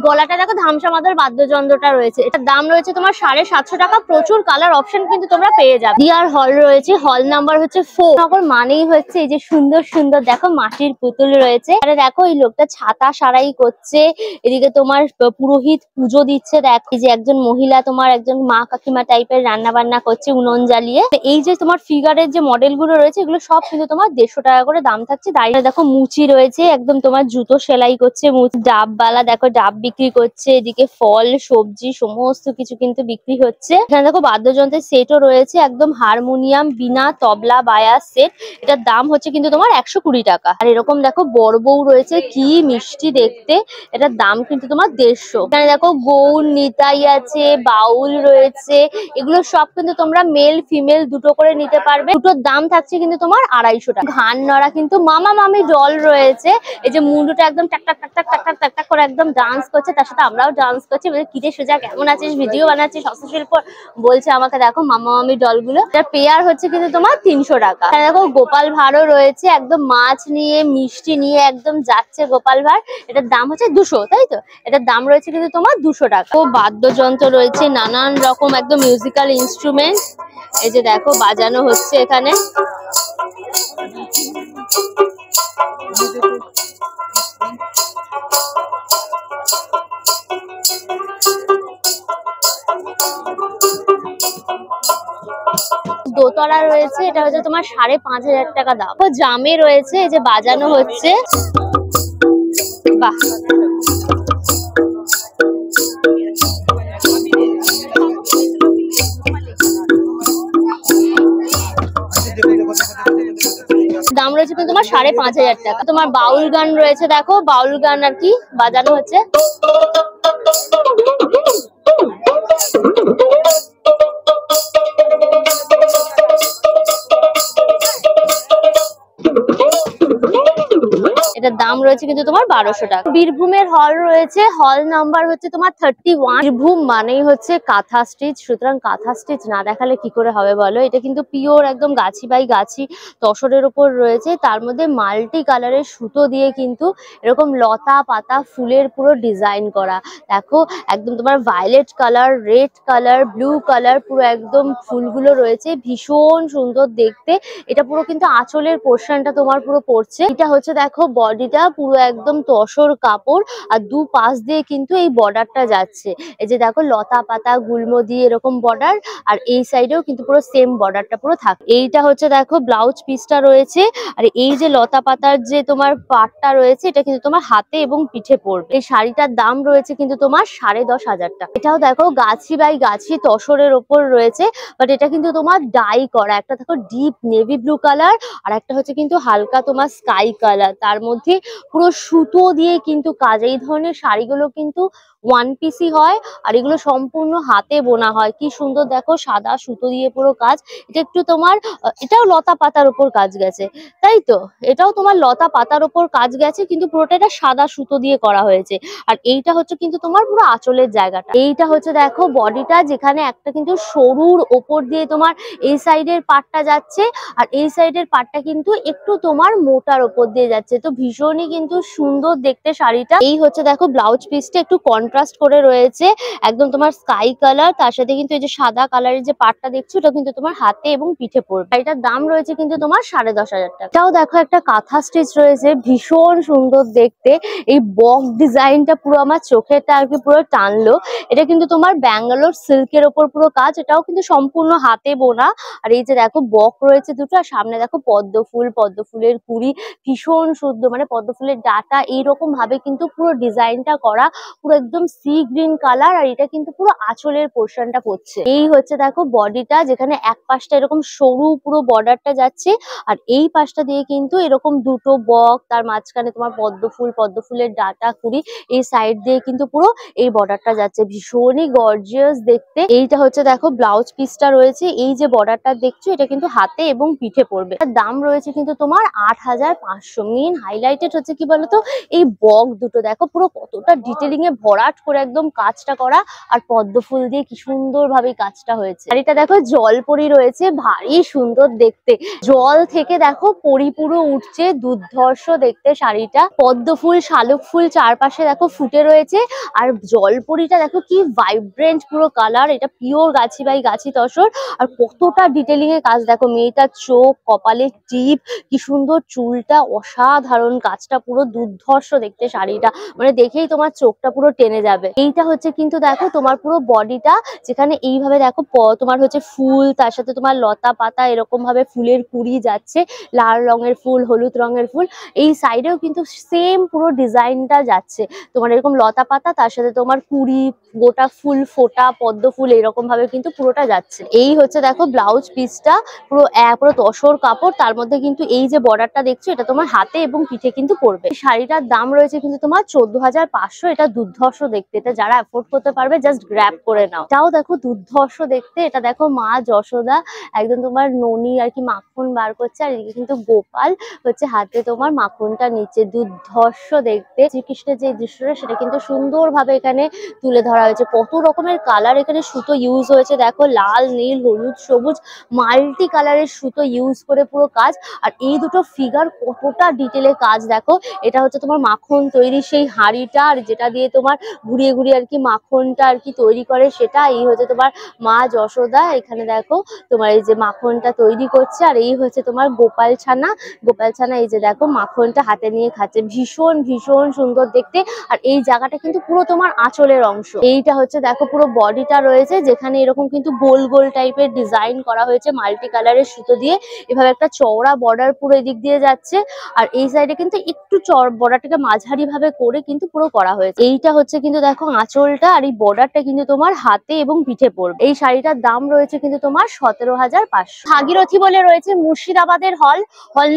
গলাটা দেখো ধামসা মাদল বাদ্যযন্ত্রটা রয়েছে। এটার দাম রয়েছে তোমার 750 টাকা। প্রচুর কালার অপশন কিন্তু তোমরা পেয়ে যাবে। ডিয়ার হল রয়েছে, হল নাম্বার হচ্ছে 4। নগর মানেই হচ্ছে এই যে সুন্দর সুন্দর দেখো মাটির পুতুল রয়েছে। আরে দেখো এই লোকটা ছাতা সারাই করছে, এদিকে তোমার পুরোহিত পুজো দিচ্ছে। দেখো এই যে একজন মহিলা তোমার একজন মা কাকিমা টাইপের রান্না বান্না করছে উনুন জ্বালিয়ে। এই যে তোমার ফিগারের যে মডেল গুলো রয়েছে এগুলো সব কিন্তু তোমার 150 টাকা করে দাম থাকছে। দাঁড়িয়ে দেখো মুচি রয়েছে, একদম তোমার জুতো সেলাই করছে। ডাববালা দেখো ডাব বিক্রি করছে। এদিকে ফল সবজি সমস্ত কিছু কিন্তু বিক্রি হচ্ছে। এখানে দেখো বাদ্যযন্ত্রের সেটও রয়েছে, একদম হারমোনিয়াম, বীণা, তবলা, বায়াস সেট। এটার দাম হচ্ছে কিন্তু তোমার 120 টাকা। আর এরকম দেখো বড় বউ রয়েছে, কি মিষ্টি দেখতে। এটার দাম কিন্তু তোমার 150। এখানে দেখো গৌর নিতাই আছে, বাউল রয়েছে। এগুলো সব কিন্তু তোমরা মেল ফিমেল দুটো করে নিতে পারবে। দুটোর দাম থাকছে কিন্তু তোমার 250 টাকা। ঘান নড়া কিন্তু মামা মামি ডল রয়েছে। এই যে মুন্ডুটা একদম টাক টাক টাক টাক টাক টাক টাক টাক করে একদম ডান্স করছে, তার সাথে আমরাও ডান্স করছি। কিরে সোজা কেমন আছিস, ভিডিও বানাচ্ছিস, হস্তশিল্প বলছে আমাকে। দেখো মামা মামি ডল গুলো, এটার পেয়ার হচ্ছে কিন্তু তোমার 300 টাকা। দেখো গোপাল ভাঁড়ও রয়েছে, একদম মাছ নিয়ে মিষ্টি নিয়ে একদম যাচ্ছে গোপাল ভাঁড়। এটার দাম হচ্ছে 200, তাই তো? এটার দাম রয়েছে কিন্তু তোমার 200 টাকা। ও বাদ্যযন্ত্র রয়েছে, নানান রকম একদম মিউজিক্যাল ইনস্ট্রুমেন্ট। এই যে দেখো বাজানো হচ্ছে এখানে। দোতলা রয়েছে, এটা হচ্ছে তোমার 5,500 টাকা দাম। জামে রয়েছে, এই যে বাজানো হচ্ছে। বাহ, দাম রয়েছে কিন্তু তোমার 5,500 টাকা। তোমার বাউল গান রয়েছে, দেখো বাউল গান আর কি বাজানো হচ্ছে। এটার দাম রয়েছে কিন্তু তোমার 1200 টাকা। বীরভূমের হল রয়েছে, হল নাম্বার হচ্ছে তোমার 31। বীরভূম মানেই হচ্ছে কাঁথা স্টিচ, সুতরাং কাঁথা স্টিচ না দেখালে কি করে হবে বলো। এটা কিন্তু পিওর একদম গাছি বাই গাছি তসরের উপর রয়েছে, তার মধ্যে মাল্টি কালারের সুতো দিয়ে কিন্তু এরকম লতা পাতা ফুলের পুরো ডিজাইন করা। দেখো একদম তোমার violet colour, red colour, blue colour পুরো একদম ফুলগুলো রয়েছে, ভীষণ সুন্দর দেখতে। এটা পুরো কিন্তু আঁচলের পোর্শনটা তোমার পুরো পড়ছে। এটা হচ্ছে দেখো বডিটা পুরো একদম তসর কাপড়, আর দু পাশ দিয়ে কিন্তু এই বর্ডারটা যাচ্ছে। এই যে দেখো লতা পাতা গুল্ম দিয়ে এরকম বর্ডার, আর এই সাইডেও কিন্তু পুরো সেম বর্ডারটা পুরো থাকে। এইটা হচ্ছে দেখো ব্লাউজ পিসটা রয়েছে, আর এই যে লতা পাতার যে তোমার পাটটা রয়েছে এটা কিন্তু তোমার হাতে এবং পিঠে পড়বে। এই শাড়িটার দাম রয়েছে কিন্তু তোমার 10,500 টাকা। এটাও দেখো গাছি বাই গাছি তসরের ওপর রয়েছে, বাট এটা কিন্তু তোমার ডাই করা। একটা দেখো ডিপ নেভি ব্লু কালার, আর একটা হচ্ছে কিন্তু হালকা তোমার স্কাই কালার, তার মধ্যে পুরো সুতো দিয়ে কিন্তু কাজ। এই ধরনের শাড়িগুলো কিন্তু ওয়ান পিসই হয়, আর এগুলো সম্পূর্ণ হাতে বোনা হয়। কি সুন্দর দেখো সাদা সুতো দিয়ে পুরো কাজ। এটা একটু তোমার এটাও লতা পাতার উপর কাজ গেছে, তাই তো? এটাও তোমার লতা পাতার উপর কাজ গেছে, কিন্তু পুরোটা এটা সাদা সুতো দিয়ে করা হয়েছে। আর এইটা হচ্ছে কিন্তু তোমার পুরো আঁচলের জায়গাটা। এইটা হচ্ছে দেখো বডিটা, যেখানে একটা কিন্তু সরুর ওপর দিয়ে তোমার এই সাইডের পাটটা যাচ্ছে, আর এই সাইডের পাটটা কিন্তু একটু তোমার মোটার ওপর দিয়ে যাচ্ছে। তো ভীষণই কিন্তু সুন্দর দেখতে শাড়িটা। এই হচ্ছে দেখো ব্লাউজ পিসটা একটু কন্ট্রাস্ট করে রয়েছে, একদম তোমার স্কাই কালার, তার সাথে কিন্তু এই যে সাদা কালারের যে পাটটা দেখছো ওটা কিন্তু তোমার হাতে এবং পিঠে পড়বে। এটার দাম রয়েছে কিন্তু তোমার 10,500 টাকা। এটাও দেখো একটা কাঁথা স্টিচ রয়েছে, ভীষণ সুন্দর দেখতে। এই বক ডিজাইনটা পুরো আমার চোখেরটা আর কি পুরো টানলো। এটা কিন্তু তোমার ব্যাঙ্গালোর সিল্কের ওপর পুরো কাজ, এটাও কিন্তু সম্পূর্ণ হাতে বোনা। আর এই যে দেখো বক রয়েছে দুটো, আর সামনে দেখো পদ্ম ফুল, পদ্ম ফুলের কুড়ি, ভীষণ সুন্দর মানে পদ্ম ফুলের ডাটা এইরকম ভাবে কিন্তু পুরো ডিজাইনটা করা, পুরো একদম সি গ্রিন কালার। আর এটা কিন্তু পুরো আঁচলের পোর্শনটা পড়ছে। এই হচ্ছে দেখো বডিটা, যেখানে এক পাশটা এরকম সরু পুরো বর্ডারটা যাচ্ছে, আর এই পাশটা দিয়ে কিন্তু এরকম দুটো বক, তার মাঝখানে তোমার পদ্ম ফুল, পদ্ম ফুলের ডাটা কুড়ি, এই সাইড দিয়ে কিন্তু পুরো এই বর্ডারটা যাচ্ছে। ভীষণই গর্জিয়াস দেখতে। এইটা হচ্ছে দেখো ব্লাউজ পিসটা রয়েছে, এই যে বর্ডারটা দেখছো এটা কিন্তু হাতে এবং পিঠে পড়বে। তার দাম রয়েছে কিন্তু তোমার 8,500। মেন হাইলাইটেড হচ্ছে কি বলতো এই বক দুটো, দেখো পুরো কতটা ডিটেলিং এ ভরাট করে একদম কাজটা করা, আর পদ্ম ফুল দিয়ে কি সুন্দর ভাবে কাজটা হয়েছে। আর এটা দেখো জলপরি রয়েছে, ভারী সুন্দর দেখতে। জল থেকে দেখো পরি পুরো উঠছে, দুর্ধর্ষ দেখতে শাড়িটা। পদ্ম ফুল, শালুক ফুল চারপাশে দেখো ফুটে রয়েছে, আর জলপরিটা দেখো কি ভাইব্রেন্ট পুরো কালার। এটা পিওর গাছি বাই গাছি তসর, আর কতটা ডিটেলিং এ কাজ দেখো। মেয়েটার চোখ, কপালের টিপ, কি সুন্দর চুলটা, অসাধারণ কাজটা, পুরো দুর্ধর্ষ দেখতে শাড়িটা, মানে দেখেই তোমার চোখটা পুরো টেনে যাবে। এইটা হচ্ছে কিন্তু দেখো তোমার পুরো বডিটা, যেখানে এইভাবে দেখো তোমার হচ্ছে ফুল, তার সাথে তোমার লতা পাতা এরকম ভাবে ফুলের কুড়ি যাচ্ছে, লাল রঙের ফুল, হলুদ রঙের ফুল। এই সাইডেও কিন্তু সেম পুরো ডিজাইনটা যাচ্ছে, তোমার এরকম লতা পাতা, তার সাথে তোমার কুড়ি, গোটা ফুল ফোটা, পদ্ম ফুল এরকম ভাবে কিন্তু পুরোটা যাচ্ছে। এই হচ্ছে দেখো ব্লাউজ পিসটা, পুরো পুরো তসর কাপড়, তার মধ্যে কিন্তু এই যে বর্ডারটা দেখছো এটা তোমার হাতে এবং পিঠে কিন্তু পড়বে। শাড়িটার দাম রয়েছে কিন্তু তোমার 14,500। এটা দুর্ধর্ষ দেখতে, এটা যারা অ্যাফোর্ড করতে পারবে জাস্ট গ্র্যাব করে নাও। এটাও দেখো দুর্ধর্ষ দেখতে। এটা দেখো মা যশোদা একদম তোমার ননি আর কি মাখন বার করছে, আর এদিকে কিন্তু গোপাল হচ্ছে হাতে তোমার মাখনটা নিচ্ছে, দুর্ধর্ষ দেখতে। শ্রীকৃষ্ণের যে দৃশ্যটা সেটা কিন্তু সুন্দর ভাবে এখানে তুলে ধরা হয়েছে। কত রকমের কালার এখানে সুতো ইউজ হয়েছে দেখো, লাল, নীল, হলুদ, সবুজ, মাল্টি কালারের সুতো ইউজ করে পুরো কাজ। আর এই দুটো ফিগার কতটা ডিটেলে কাজ দেখো। এটা হচ্ছে তোমার মাখন তৈরি সেই হাঁড়িটা, আর যেটা দিয়ে তোমার ঘুরিয়ে ঘুরিয়ে আর কি মাখনটা আর কি তৈরি করে সেটা। এই হচ্ছে তোমার মা যশোদা, এখানে দেখো তোমার এই যে মাখনটা তৈরি করছে। আর এই হচ্ছে তোমার গোপাল ছানা, গোপাল ছানা এই যে দেখো মাখনটা হাতে নিয়ে খাচ্ছে, ভীষণ ভীষণ সুন্দর দেখতে। আর এই জায়গাটা কিন্তু পুরো তোমার আঁচলের অংশ। এইটা হচ্ছে দেখো পুরো বডিটা রয়েছে, যেখানে এরকম কিন্তু গোল গোল টাইপের ডিজাইন করা হয়েছে মাল্টি কালারের সুতো দিয়ে। এভাবে একটা চওড়া বর্ডার পুরো এদিক দিয়ে যাচ্ছে, আর এই সাইডে কিন্তু একটু বর্ডারটাকে মাঝারি ভাবে করে কিন্তু পুরো করা হয়েছে। এইটা হচ্ছে কিন্তু দেখো আঁচলটা আর এই বর্ডারটা কিন্তু তোমার হাতে এবং পিঠে পড়বে। এই শাড়িটার দাম রয়েছে কিন্তু তোমার 17,500। ভাগীরথী বলে রয়েছে মুর্শিদাবাদের হল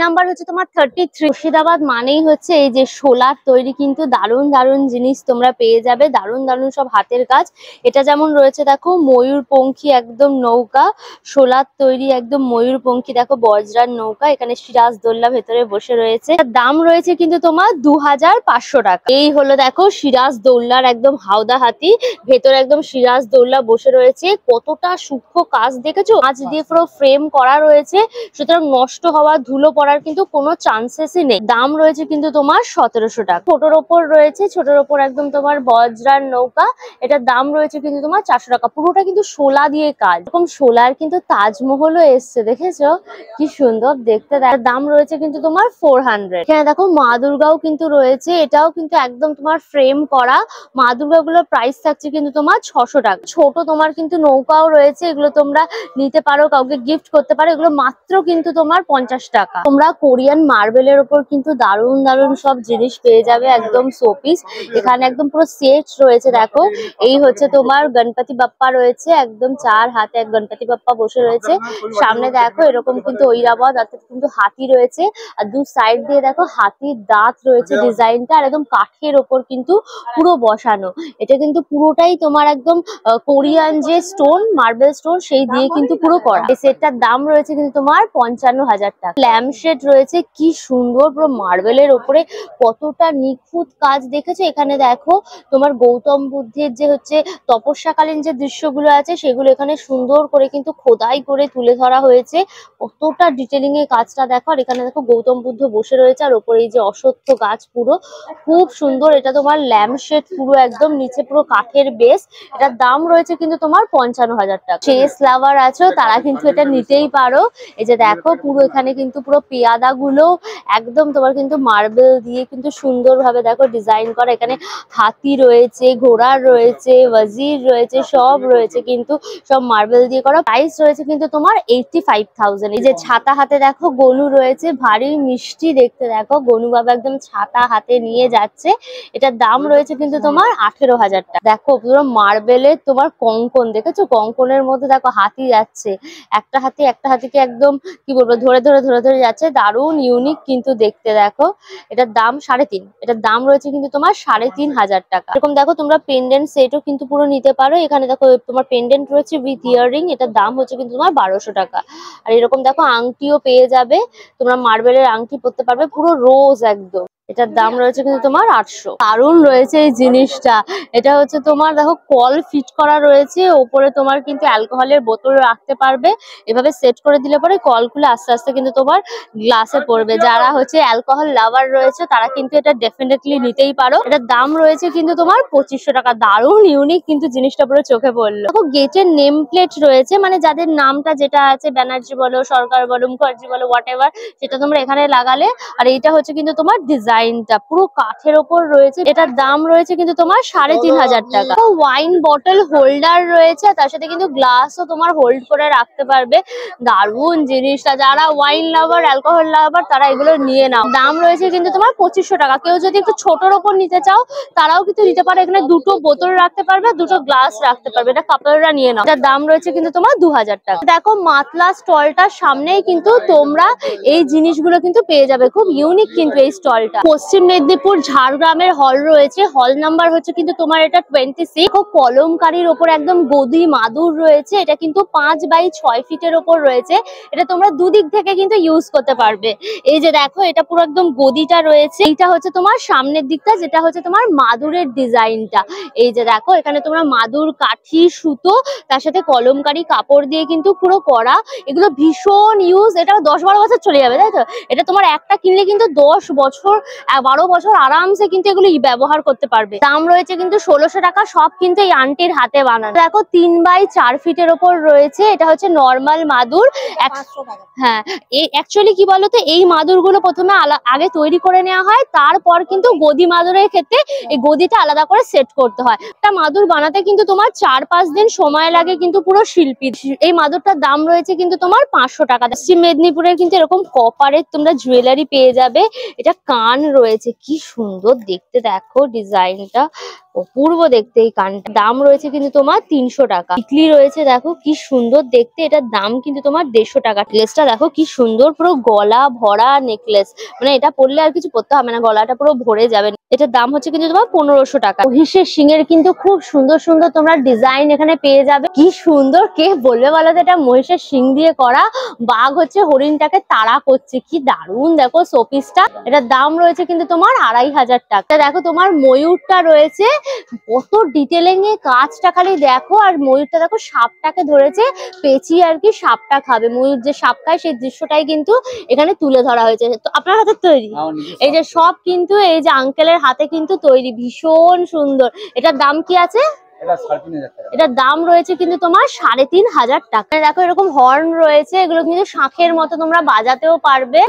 নাম্বার হচ্ছে তোমার 33। মুর্শিদাবাদ মানেই হচ্ছে এই যে শোলার তৈরি কিন্তু দারুণ দারুণ জিনিস তোমরা পেয়ে যাবে, দারুণ দারুণ সব হাতের কাজ। এটা যেমন রয়েছে দেখো ময়ূরপঙ্খী একদম নৌকা, শোলার তৈরি একদম ময়ূরপঙ্খী, দেখো বজরার নৌকা, এখানে সিরাজদৌল্লা ভেতরে বসে রয়েছে। দাম রয়েছে কিন্তু তোমার 2,500 টাকা। এই হলো দেখো সিরাজদৌল্লার একদম হাওদা হাতি, ভেতরে একদম সিরাজদৌল্লা বসে রয়েছে। কতটা সূক্ষ্ম কাজ দেখেছো, কাঁচ দিয়ে পুরো ফ্রেম করা রয়েছে, সুতরাং নষ্ট হওয়া ধুলো পড়ার কিন্তু কোনো চান্সেসই নেই। দাম রয়েছে কিন্তু তোমার 1700 টাকা। ছোটর ওপর রয়েছে, ছোটর ওপর একদম তোমার বজরার নৌকা, এটার দাম রয়েছে কিন্তু তোমার 400 টাকা। পুরোটা কিন্তু শোলা দিয়ে কাজ, এরকম শোলার কিন্তু তাজমহলও এসছে, দেখেছো কি সুন্দর দেখতে। দাম রয়েছে কিন্তু তোমার 400। এখানে দেখো মা দুর্গাও কিন্তু রয়েছে, এটাও কিন্তু একদম তোমার ফ্রেম করা। মা দুর্গা গুলোর প্রাইস থাকছে কিন্তু তোমার 600 টাকা। ছোট তোমার কিন্তু নৌকাও রয়েছে, এগুলো তোমরা নিতে পারো, কাউকে গিফট করতে পারো। এগুলো মাত্র কিন্তু তোমার 50 টাকা। তোমরা কোরিয়ান মার্বেলের ওপর কিন্তু দারুণ দারুণ সব জিনিস পেয়ে যাবে, একদম শোপিস। এখানে একদম পুরো সেট রয়েছে। দেখো এই হচ্ছে তোমার গণপতি বাপ্পা রয়েছে, একদম 4 হাতে এক গণপতি বাপ্পা বসে রয়েছে। সামনে দেখো এরকম কিন্তু ঐরাবত অর্থাৎ কিন্তু হাতি রয়েছে, আর দু সাইড দিয়ে দেখো হাতির দাঁত রয়েছে ডিজাইনটা, আর একদম কাঠের ওপর কিন্তু পুরো বসানো। এটা কিন্তু পুরোটাই তোমার একদম কোরিয়ান যে স্টোন, মার্বেল স্টোন, সেই দিয়ে কিন্তু পুরো করা। এই সেটটার দাম রয়েছে কিন্তু তোমার 55,000 টাকা। ল্যাম্পশেড রয়েছে, কি সুন্দর পুরো মার্বেলের ওপরে, কতটা নিখুঁত কাজ দেখেছো। এখানে দেখো তোমার গৌতম বুদ্ধের যে হচ্ছে তপস্যাকালীন যে দৃশ্যগুলো আছে সেগুলো এখানে সুন্দর করে কিন্তু খোদাই করে তুলে ধরা হয়েছে। কতটা ডিটেলিং এ কাজটা দেখো। আর এখানে দেখো গৌতম বুদ্ধ বসে রয়েছে, আর ওপরে এই যে অশ্বত্থ গাছ, পুরো খুব সুন্দর। এটা তোমার ল্যাম্পশেড, পুরো একদম নিচে পুরো কাঠের বেস। এটার দাম রয়েছে কিন্তু তোমার 55,000 টাকা। চেস লাভার আছো তারা কিন্তু এটা নিতেই পারো। এই যে দেখো পুরো এখানে কিন্তু পুরো পেয়াদা গুলো একদম তোমার কিন্তু মার্বেল দিয়ে কিন্তু সুন্দরভাবে দেখো ডিজাইন করা। এখানে হাতি রয়েছে, ঘোড়ার রয়েছে, ওয়াজির রয়েছে, সব রয়েছে কিন্তু সব মার্বেল দিয়ে করা। প্রাইস রয়েছে কিন্তু তোমার 85,000। এই যে ছাতা হাতে দেখো গনু রয়েছে, ভারী মিষ্টি দেখতে। দেখো গনু বাবা একদম ছাতা হাতে নিয়ে যাচ্ছে। এটার দাম রয়েছে কিন্তু তোমার 18,000 টাকা। দেখো পুরো মার্বেলের তোমার কঙ্কন দেখেছো, কঙ্কনের মধ্যে দেখো হাতি যাচ্ছে, একটা হাতিকে একদম কি বলবো ধরে ধরে যাচ্ছে, দারুণ ইউনিক কিন্তু দেখতে। দেখো এটার দাম 3.5, এটার দাম রয়েছে কিন্তু তোমার 3,500 টাকা। এরকম দেখো তোমরা পেন্ডেন্ট সেটও কিন্তু পুরো নিতে পারো। এখানে দেখো তোমার পেন্ডেন্ট রয়েছে উইথ ইয়াররিং, এটার দাম হচ্ছে কিন্তু তোমার 1200 টাকা। আর এরকম দেখো আংটিও পেয়ে যাবে, তোমরা মার্বেলের আংটি পরতে পারবে, পুরো রোজ একদম। এটার দাম রয়েছে কিন্তু তোমার 800। দারুণ রয়েছে এই জিনিসটা। এটা হচ্ছে তোমার দেখো কল ফিট করা রয়েছে, ওপরে তোমার কিন্তু অ্যালকোহলের বোতল রাখতে পারবে। এভাবে সেট করে দিলে পরে কলগুলো আস্তে আস্তে কিন্তু তোমার গ্লাসে পড়বে। যারা হচ্ছে অ্যালকোহল লাভার রয়েছে তারা কিন্তু এটা ডেফিনেটলি নিতেই পারো। এটার দাম রয়েছে কিন্তু তোমার 2500 টাকা। দারুণ ইউনিক কিন্তু জিনিসটা পুরো চোখে পড়লো। দেখো গেটের নেম প্লেট রয়েছে, মানে যাদের নামটা যেটা আছে, ব্যানার্জি বলো, সরকার বলো, মুখার্জি বলো, হোয়াট এভার, সেটা তোমরা এখানে লাগালে। আর এইটা হচ্ছে কিন্তু তোমার ডিজাইনটা পুরো কাঠের ওপর রয়েছে। এটার দাম রয়েছে কিন্তু তোমার 3,500 টাকা। ওয়াইন বটল হোল্ডার রয়েছে, তার সাথে কিন্তু গ্লাসও তোমার হোল্ড করে রাখতে পারবে। দারুণ জিনিসটা, যারা ওয়াইন লাভার, অ্যালকোহল লাভার, তারা এগুলো নিয়ে নাও। দাম রয়েছে কিন্তু তোমার 2500 টাকা। কেউ যদি একটু ছোটর ওপর নিতে চাও তারাও কিন্তু নিতে পারে। এখানে দুটো বোতল রাখতে পারবে, দুটো গ্লাস রাখতে পারবে। এটা কাপড়রা নিয়ে নাও। এটার দাম রয়েছে কিন্তু তোমার 2000 টাকা। দেখো মাতলা স্টলটার সামনেই কিন্তু তোমরা এই জিনিসগুলো কিন্তু পেয়ে যাবে, খুব ইউনিক কিন্তু এই স্টলটা। পশ্চিম মেদিনীপুর ঝাড়গ্রামের হল রয়েছে, হল নাম্বার হচ্ছে কিন্তু তোমার এটা 26। কলমকারীর ওপর একদম গদি মাদুর রয়েছে, এটা কিন্তু 5 বাই 6 ফিটের ওপর রয়েছে। এটা তোমরা দুদিক থেকে কিন্তু ইউজ করতে পারবে। এই যে দেখো এটা পুরো একদম গদিটা রয়েছে, এইটা হচ্ছে তোমার সামনের দিকটা, যেটা হচ্ছে তোমার মাদুরের ডিজাইনটা। এই যে দেখো এখানে তোমরা মাদুর, কাঠি, সুতো, তার সাথে কলমকারী কাপড় দিয়ে কিন্তু পুরো করা। এগুলো ভীষণ ইউজ, এটা 10-12 বছর চলে যাবে, তাই তো? এটা তোমার একটা কিনলে কিন্তু 10 বছর 12 বছর আরামসে কিন্তু এগুলো ব্যবহার করতে পারবে। দাম রয়েছে কিন্তু 1600 টাকা। সব কিন্তু এই আন্টির হাতে বানানো। দেখো 3 বাই 4 ফিটের ওপর রয়েছে, এটা হচ্ছে নর্মাল মাদুর। হ্যাঁ, এই অ্যাকচুয়ালি কি বলতো, এই মাদুর গুলো প্রথমে আগে তৈরি করে নেওয়া হয়, তারপর কিন্তু গদি মাদুরের ক্ষেত্রে এই গদিটা আলাদা করে সেট করতে হয়। একটা মাদুর বানাতে কিন্তু তোমার 4-5 দিন সময় লাগে কিন্তু পুরো শিল্পীর। এই মাদুরটার দাম রয়েছে কিন্তু তোমার 500 টাকা। পশ্চিম মেদিনীপুরের কিন্তু এরকম কপারের তোমরা জুয়েলারি পেয়ে যাবে। এটা কান রয়েছে, কি সুন্দর দেখতে দেখো ডিজাইনটা, অপূর্ব দেখতে এই কানটা। দাম রয়েছে কিন্তু তোমার 300 টাকা। টিকলি রয়েছে দেখো কি সুন্দর দেখতে, এটার দাম কিন্তু তোমার 150 টাকা। নেকলেসটা দেখো কি সুন্দর, পুরো গলা ভরা নেকলেস, মানে এটা পরলে আর কিছু পরতে হবে না, গলাটা পুরো ভরে যাবে। এটার দাম হচ্ছে কিন্তু তোমার 1500 টাকা। মহিষের সিংয়ের কিন্তু খুব সুন্দর সুন্দর তোমরা ডিজাইন এখানে পেয়ে যাবে। কি সুন্দর, কে বলবে বলো তো এটা মহিষের সিং দিয়ে করা। বাঘ হচ্ছে হরিণটাকে তাড়া করছে, কি দারুণ দেখো শোপিসটা। এটার দাম রয়েছে কিন্তু তোমার 2500 টাকা। দেখো তোমার ময়ূরটা রয়েছে, কত ডিটেলিং এ কাজটা খালি দেখো। আর ময়ূরটা দেখো সাপটাকে ধরেছে, পেঁচিয়ে আর কি সাপটা খাবে, ময়ূর যে সাপ খায় সেই দৃশ্যটাই কিন্তু এখানে তুলে ধরা হয়েছে। তো আপনার হাতে তৈরি এই যে সব কিন্তু এই যে আঙ্কেলের হাতে কিন্তু তৈরি, ভীষণ সুন্দর। এটার দাম কি আছে? এটার দাম রয়েছে কিন্তু তোমার 3500 টাকা। দেখো এরকম হর্ন রয়েছে, এগুলো কিন্তু শাঁখের মতো তোমরা বাজাতেও পারবে।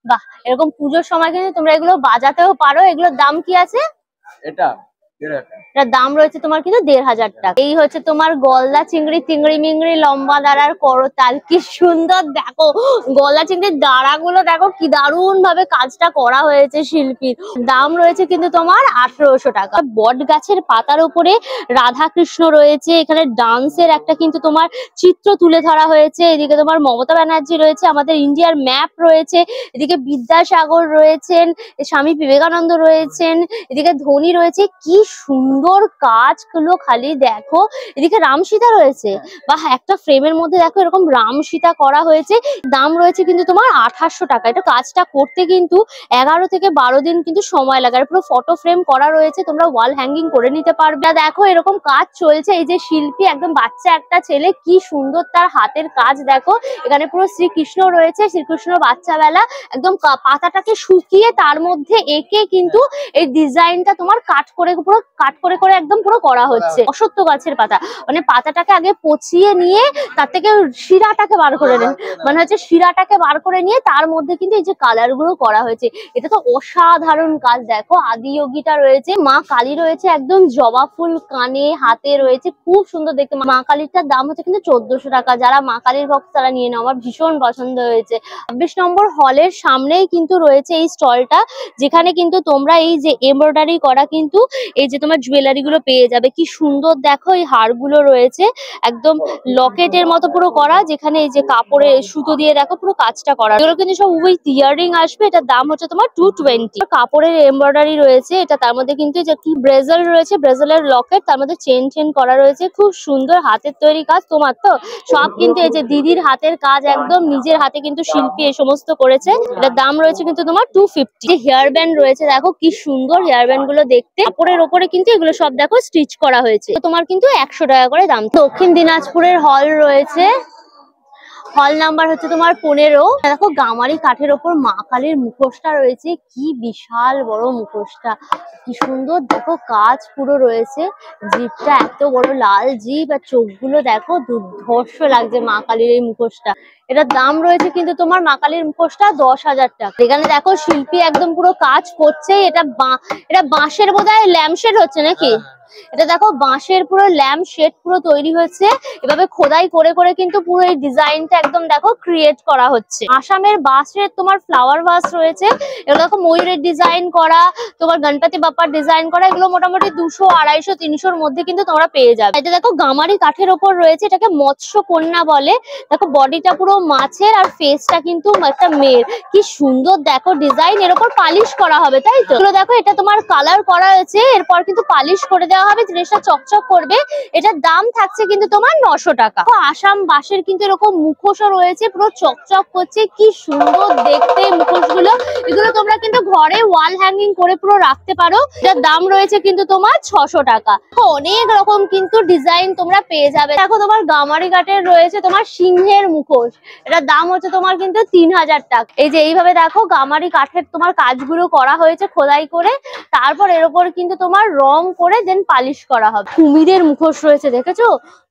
বাহ, এরকম পুজোর সময় কিন্তু তোমরা এগুলো বাজাতেও পারো। এগুলোর দাম কি আছে? এটার দাম রয়েছে তোমার কিন্তু 1500 টাকা। এই হচ্ছে তোমার গলদা চিংড়ি, চিংড়ি মিংড়ি লম্বা দাঁড়ার করতাল, কি সুন্দর দেখো। গলদা চিংড়ির দাঁড়াগুলো দেখো কি দারুণ ভাবে কাজটা করা হয়েছে শিল্পীর। দাম রয়েছে কিন্তু তোমার 1800 টাকা। বট গাছের পাতার উপরে রাধা কৃষ্ণ রয়েছে, এখানে ডান্সের একটা কিন্তু তোমার চিত্র তুলে ধরা হয়েছে। এদিকে তোমার মমতা ব্যানার্জি রয়েছে, আমাদের ইন্ডিয়ার ম্যাপ রয়েছে, এদিকে বিদ্যাসাগর রয়েছেন, স্বামী বিবেকানন্দ রয়েছেন, এদিকে ধোনি রয়েছে। কি সুন্দর কাজগুলো খালি দেখো। এদিকে রাম সীতা রয়েছে, বা একটা ফ্রেমের মধ্যে দেখো এরকম রাম সীতা করা হয়েছে। দাম রয়েছে কিন্তু তোমার 2800 টাকা। এটা কাজটা করতে কিন্তু 11 থেকে 12 দিন কিন্তু সময় লাগে। আর পুরো ফটো ফ্রেম করা রয়েছে, তোমরা ওয়াল হ্যাঙ্গিং করে নিতে পারবে। দেখো এরকম কাজ চলছে, এই যে শিল্পী একদম বাচ্চা একটা ছেলে, কি সুন্দর তার হাতের কাজ দেখো। এখানে পুরো শ্রীকৃষ্ণ রয়েছে, শ্রীকৃষ্ণ বাচ্চা বেলা একদম পাতাটাকে শুকিয়ে তার মধ্যে এঁকে কিন্তু এই ডিজাইনটা তোমার কাট করে পুরো কাট করে করে একদম পুরো করা হচ্ছে। অশ্বত্থ গাছের পাতা, মানে পাতাটাকে আগে পচিয়ে নিয়ে তার থেকে শিরাটাকে বার করে নেন, মানে হচ্ছে শিরাটাকে বার করে নিয়ে তার মধ্যে কিন্তু এই যে কালার গুলো করা হয়েছে। এটা তো অসাধারণ কাজ দেখো। আদিযোগীটা রয়েছে, মা কালী রয়েছে, একদম জবা ফুল কানে হাতে রয়েছে, খুব সুন্দর দেখতে। মা কালীটার দাম হচ্ছে কিন্তু 1400 টাকা। যারা মা কালীর ভক্ত তারা নিয়ে নাও, আমার ভীষণ পছন্দ হয়েছে। 26 নম্বর হলের সামনেই কিন্তু রয়েছে এই স্টলটা, যেখানে কিন্তু তোমরা এই যে এমব্রয়ডারি করা কিন্তু এই যে তোমার জুয়েলারি গুলো পেয়ে যাবে। কি সুন্দর দেখো, এই হারগুলো রয়েছে একদম লকেটের মতো পুরো করা, যেখানে এই যে কাপড়ে সুতো দিয়ে দেখো পুরো কাজটা করা। এগুলো কিন্তু সব উইথ ইয়াররিং আসবে। এটার দাম হচ্ছে তোমার 220। কাপড়ের এমব্রয়ডারি রয়েছে, এটা তার মধ্যে কিন্তু যে ব্রেজেল রয়েছে, ব্রেজেলের লকেট, তার মধ্যে চেন চেন করা রয়েছে। খুব সুন্দর হাতের তৈরি কাজ। তোমার তো সব কিন্তু এই যে দিদির হাতের কাজ, একদম নিজের হাতে কিন্তু শিল্পী এই সমস্ত করেছে। এটার দাম রয়েছে কিন্তু তোমার 250। হেয়ার ব্যান্ড রয়েছে, দেখো কি সুন্দর হেয়ার ব্যান্ড গুলো দেখতে। কাপড়ের ওপরে কিন্তু এগুলো সব দেখো স্টিচ করা হয়েছে। তোমার কিন্তু 100 টাকা করে দাম। দক্ষিণ দিনাজপুরের হল রয়েছে, হল নাম্বার হচ্ছে তোমার 15। দেখো গামারি কাঠের ওপর মা কালীর মুখোশটা রয়েছে, কি বিশাল বড় মুখোশটা, কি সুন্দর দেখো কাজ পুরো রয়েছে। জিভটা এত বড় লাল জিভ, আর চোখগুলো দেখো দুর্ধর্ষ লাগছে মা কালীর এই মুখোশটা। এটার দাম রয়েছে কিন্তু তোমার মা কালীর মুখোশটা 10,000 টাকা। এখানে দেখো শিল্পী একদম পুরো কাজ করছে। এটা বাঁশের বোধহয় ল্যাম্পশেড হচ্ছে নাকি? এটা দেখো বাঁশের পুরো ল্যাম্প শেড পুরো তৈরি হচ্ছে, এভাবে খোদাই করে করে কিন্তু পুরো এই ডিজাইনটা একদম দেখো ক্রিয়েট করা হচ্ছে। আসামের বাঁশের তোমার ফ্লাওয়ার ভাস রয়েছে, এগুলো দেখো ময়ূরের ডিজাইন করা, তোমার গণপতি বাপ্পার ডিজাইন করা। এগুলো মোটামুটি 200, 250, 300-র মধ্যে কিন্তু তোমরা পেয়ে যাবে। এটা দেখো গামারি কাঠের ওপর রয়েছে, এটাকে মৎস্য কন্যা বলে। দেখো বডিটা পুরো মাছের আর ফেসটা কিন্তু একটা মেয়ের। কি সুন্দর দেখো ডিজাইন, এর উপর পালিশ করা হবে, তাই তো? এগুলো দেখো এটা তোমার কালার করা হয়েছে, এরপর কিন্তু পালিশ করে দেওয়া হবে, জিনিসটা চকচক করবে। এটার দাম থাকছে কিন্তু তোমার 900 টাকা। আসাম বাঁশের কিন্তু এরকম মুখোশও রয়েছে, পুরো চকচক করছে, কি সুন্দর দেখতে মুখোশগুলো। এগুলো তোমরা কিন্তু ঘরে ওয়াল হ্যাঙ্গিং করে পুরো রাখতে পারো। এটার দাম রয়েছে কিন্তু তোমার 600 টাকা। অনেক রকম কিন্তু ডিজাইন তোমরা পেয়ে যাবে। দেখো তোমার গামারি কাঠের রয়েছে তোমার সিংহের মুখোশ, এটার দাম হচ্ছে তোমার কিন্তু 3000 টাকা। এই যে এইভাবে দেখো গামারি কাঠের তোমার কাজগুলো করা হয়েছে খোদাই করে, তারপর এর উপর কিন্তু তোমার রং করে দেন পালিশ করা হবে। কুমিরের মুখোশ রয়েছে, দেখেছো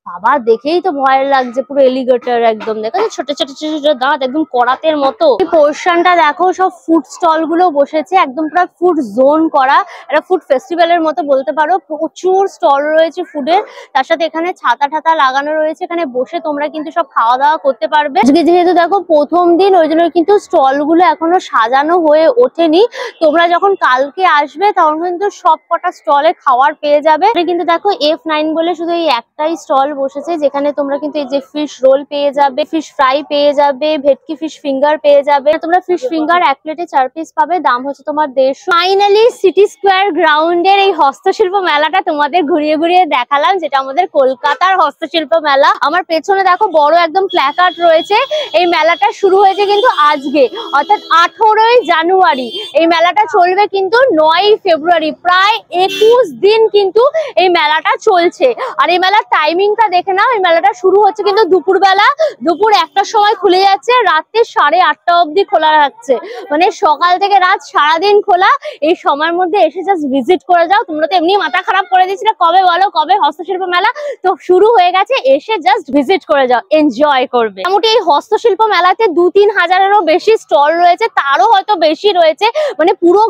বাবা দেখেই তো ভয় লাগছে, পুরো এলিগেটর একদম, দেখো ছোট ছোট ছোট ছোট দাঁত একদম করাতের মতো। এই পোর্শনটা দেখো, সব ফুড স্টল গুলো বসেছে, একদম পুরো ফুড জোন করা, এটা ফুড ফেস্টিভ্যালের মতো বলতে পারো। প্রচুর স্টল রয়েছে ফুডের, তার সাথে এখানে ছাতা ঠাতা লাগানো রয়েছে, এখানে বসে তোমরা কিন্তু সব খাওয়া দাওয়া করতে পারবে। আজকে যেহেতু দেখো প্রথম দিন, ওই জন্য কিন্তু স্টল গুলো এখনো সাজানো হয়ে ওঠেনি। তোমরা যখন কালকে আসবে তখন কিন্তু সব কটা স্টলে খাবার পেয়ে যাবে। কিন্তু দেখো F9 বলে শুধু এই একটাই স্টল বসেছে, যেখানে তোমরা কিন্তু এই যে ফিশ রোল পেয়ে যাবে, ফিশ ফ্রাই পেয়ে যাবে, ভেটকি ফিশ ফিঙ্গার পেয়ে যাবে। তোমরা ফিশ ফিঙ্গার এক প্লেটে 4 পিস পাবে, দাম হচ্ছে তোমার 150। ফাইনালি সিটি স্কোয়ার গ্রাউন্ডের এই হস্তশিল্প মেলাটা তোমাদের ঘুরিয়ে ঘুরিয়ে দেখালাম, যেটা আমাদের কলকাতার হস্তশিল্প মেলা। আমার পেছনে দেখো বড় একদম প্ল্যাকার্ড রয়েছে। এই মেলাটা শুরু হয়েছে কিন্তু আজকে, অর্থাৎ 18ই জানুয়ারি। এই মেলাটা চলবে কিন্তু 9ই ফেব্রুয়ারি, প্রায় 21 দিন কিন্তু এই মেলাটা চলছে। আর এই মেলার টাইমিংটা দেখে নাও, এই মেলাটা শুরু হচ্ছে কিন্তু দুপুরবেলা, দুপুর 1টার সময় খুলে যাচ্ছে, রাত্রে 8:30 অবধি খোলা রাখছে। মানে সকাল থেকে রাত সারাদিন খোলা। এই সময়ের মধ্যে এসে জাস্ট ভিজিট করে যাও। তোমরা তো এমনি মাথা খারাপ করে দিয়েছিলে কবে বলো কবে হস্তশিল্প মেলা, তো শুরু হয়ে গেছে, এসে জাস্ট ভিজিট করে যাও, এনজয় করবে। মোটামুটি এই হস্তশিল্প মেলাতে 2-3 হাজারেরও বেশি স্টল রয়েছে, তারও হয়তো বেশি রয়েছে। মানে পুরো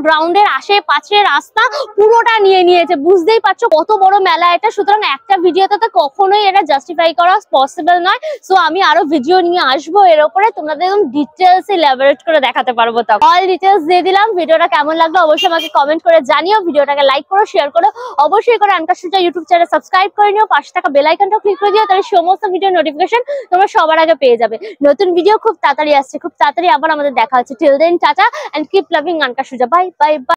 গ্রাউন্ডের আশেপাশে রাস্তা পুরোটা নিয়ে নিয়েছে, বুঝতেই পারছো কত বড় মেলা এটা। সুতরাং একটা ভিডিওতে তো কখনোই এটা জাস্টিফাই করা পসিবল নয়। সো আমি আরো ভিডিও নিয়ে আসবো এর উপরে, তোমাদের একদম ডিটেলস এলাবোরেট করে দেখাতে পারবো। তো অল ডিটেলস দিয়ে দিলাম। ভিডিওটা কেমন লাগলো অবশ্যই আমাকে কমেন্ট করে জানিও। ভিডিওটাকে লাইক করো, শেয়ার করো, অবশ্যই করে আনকা সূর্যা ইউটিউব চ্যানেল সাবস্ক্রাইব করে নিও, পাশে থাকা বেল আইকনটা ক্লিক করে দিও, তাহলে সমস্ত ভিডিও নোটিফিকেশন তোমরা সবার আগে পেয়ে যাবে। নতুন ভিডিও খুব তাড়াতাড়ি আসছে, খুব তাড়াতাড়ি আবার আমাদের দেখা হচ্ছে। Till then tata and keep loving আনকা সূর্যা। Bye bye by.